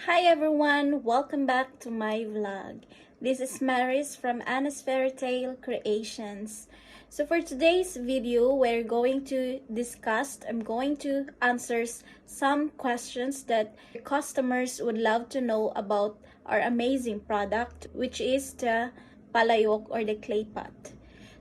Hi everyone, welcome back to my vlog. This is Maris from Anna's Fairy Tale Creations. So for today's video, I'm going to answer some questions that customers would love to know about our amazing product, which is the Palayok or the clay pot.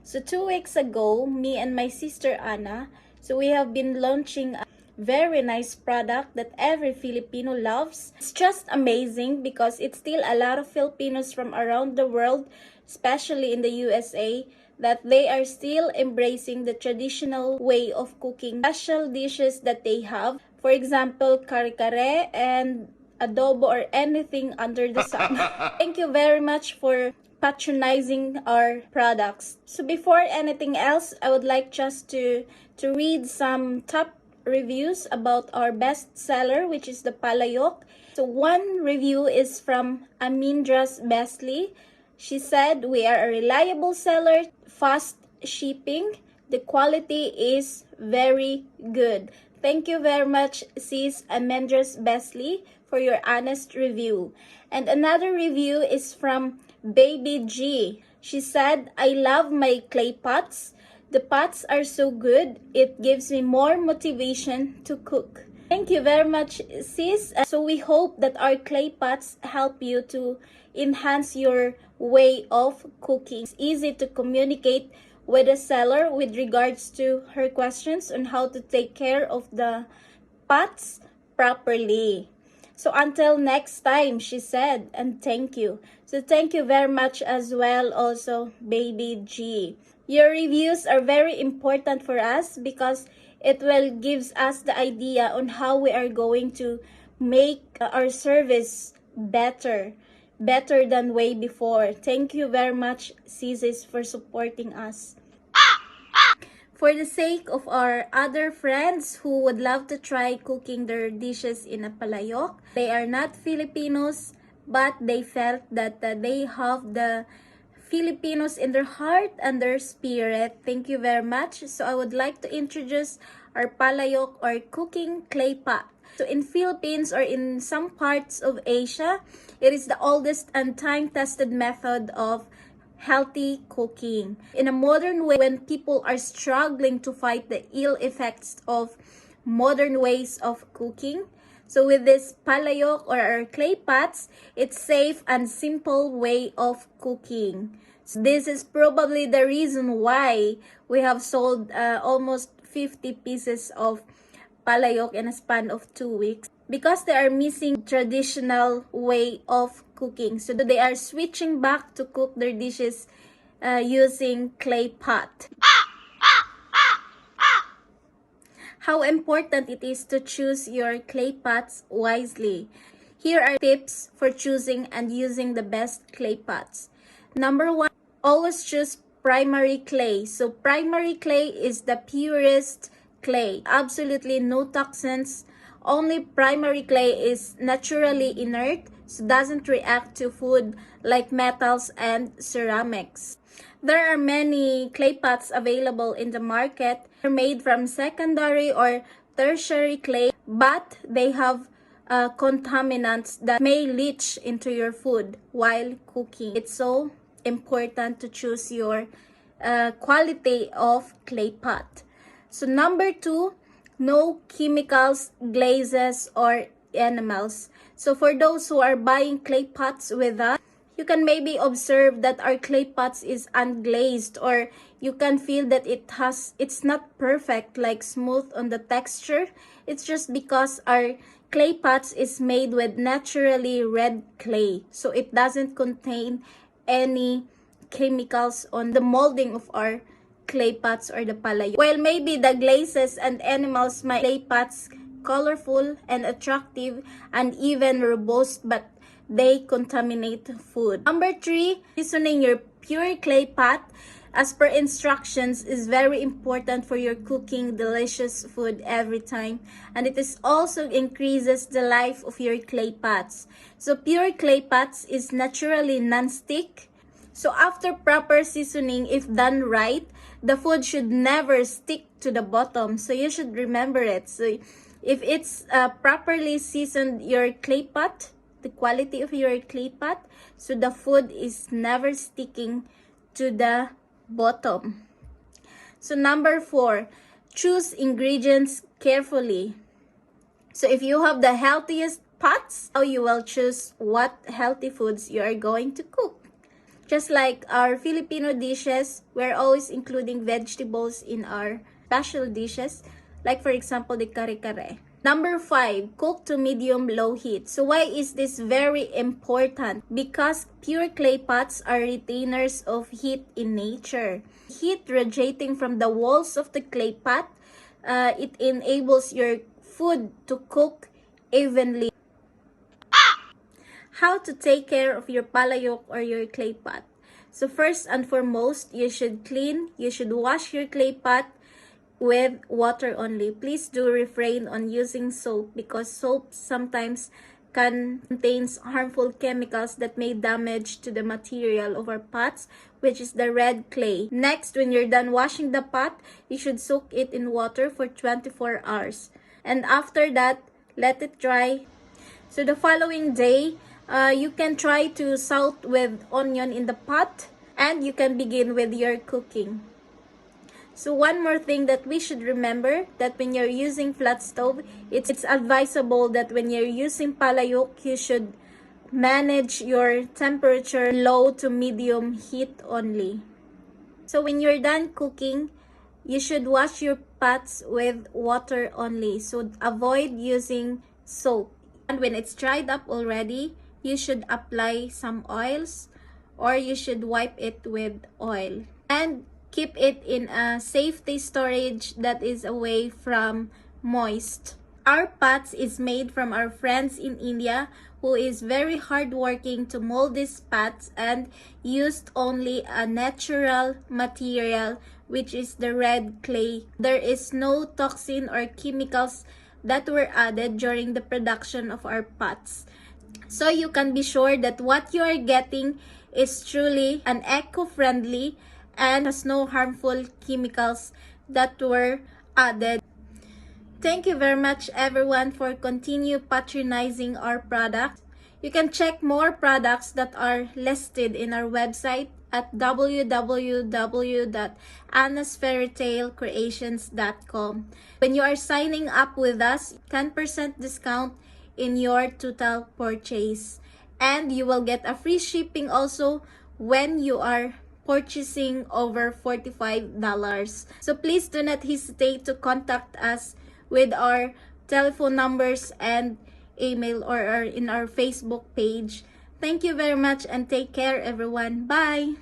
So 2 weeks ago, me and my sister Anna, we have been launching very nice product that every Filipino loves. It's just amazing because it's still a lot of Filipinos from around the world, especially in the USA, that they are still embracing the traditional way of cooking special dishes that they have. For example, kare-kare and adobo or anything under the sun. Thank you very much for patronizing our products. So before anything else, I would like just to read some top reviews about our best seller, which is the Palayok. So one review is from Amindras Besley. She said, "We are a reliable seller, fast shipping. The quality is very good." Thank you very much, sis Amindras Besley, for your honest review. And another review is from Baby G. She said, "I love my clay pots. The pots are so good, it gives me more motivation to cook." Thank you very much, sis. So we hope that our clay pots help you to enhance your way of cooking. It's easy to communicate with the seller with regards to her questions on how to take care of the pots properly. So until next time, she said, and thank you. So thank you very much as well also, Baby G. Your reviews are very important for us because it will gives us the idea on how we are going to make our service better than way before. Thank you very much, sis, for supporting us. For the sake of our other friends who would love to try cooking their dishes in a palayok, they are not Filipinos, but they felt that they have the Filipinos in their heart and their spirit. Thank you very much. So I would like to introduce our palayok or cooking clay pot. So in Philippines or in some parts of Asia, it is the oldest and time-tested method of healthy cooking. In a modern way, when people are struggling to fight the ill effects of modern ways of cooking, so with this palayok or our clay pots, it's safe and simple way of cooking. So this is probably the reason why we have sold almost 50 pieces of palayok in a span of 2 weeks, because they are missing traditional way of cooking. So they are switching back to cook their dishes using clay pot. How important it is to choose your clay pots wisely. Here are tips for choosing and using the best clay pots. Number one, always choose primary clay. So primary clay is the purest clay. Absolutely no toxins. Only primary clay is naturally inert, so doesn't react to food like metals and ceramics. There are many clay pots available in the market. They're made from secondary or tertiary clay, but they have contaminants that may leach into your food while cooking. It's so important to choose your quality of clay pot. So number two, no chemicals, glazes, or enamels. So for those who are buying clay pots with us, you can maybe observe that our clay pots is unglazed, or you can feel that it's not perfect, like smooth on the texture. It's just because our clay pots is made with naturally red clay, so it doesn't contain any chemicals on the molding of our clay pots or the palayok. While maybe the glazes and enamels make clay pots colorful and attractive and even robust, but they contaminate food. Number three, seasoning your pure clay pot as per instructions is very important for your cooking delicious food every time, and it is also increases the life of your clay pots. So pure clay pots is naturally non-stick. So after proper seasoning, if done right, the food should never stick to the bottom. So you should remember it. So if it's properly seasoned your clay pot, the quality of your clay pot so the food is never sticking to the bottom. So number 4, choose ingredients carefully. So if you have the healthiest pots, how you will choose what healthy foods you are going to cook. Just like our Filipino dishes, we're always including vegetables in our special dishes. Like for example, the kare-kare. Number 5, cook to medium-low heat. So why is this very important? Because pure clay pots are retainers of heat in nature. Heat radiating from the walls of the clay pot, it enables your food to cook evenly. How to take care of your palayok or your clay pot. So first and foremost, you should wash your clay pot with water only. Please do refrain on using soap because soap sometimes contains harmful chemicals that may damage to the material of our pots, which is the red clay. Next, when you're done washing the pot, you should soak it in water for 24 hours. And after that, let it dry. So the following day, you can try to saute with onion in the pot and you can begin with your cooking. So one more thing that we should remember, that when you're using flat stove, it's advisable that when you're using palayok, you should manage your temperature low to medium heat only. So when you're done cooking, you should wash your pots with water only. So avoid using soap. And when it's dried up already, you should apply some oils or you should wipe it with oil. And keep it in a safety storage that is away from moist. Our pots is made from our friends in India who is very hardworking to mold these pots and used only a natural material which is the red clay. There is no toxin or chemicals that were added during the production of our pots. So you can be sure that what you are getting is truly an eco-friendly and has no harmful chemicals that were added. Thank you very much everyone for continue patronizing our product. You can check more products that are listed in our website at www.annasfairytalecreations.com. When you are signing up with us, 10% discount in your total purchase. And you will get a free shipping also when you are purchasing over $45. So please do not hesitate to contact us with our telephone numbers and email or in our Facebook page. Thank you very much and take care everyone. Bye!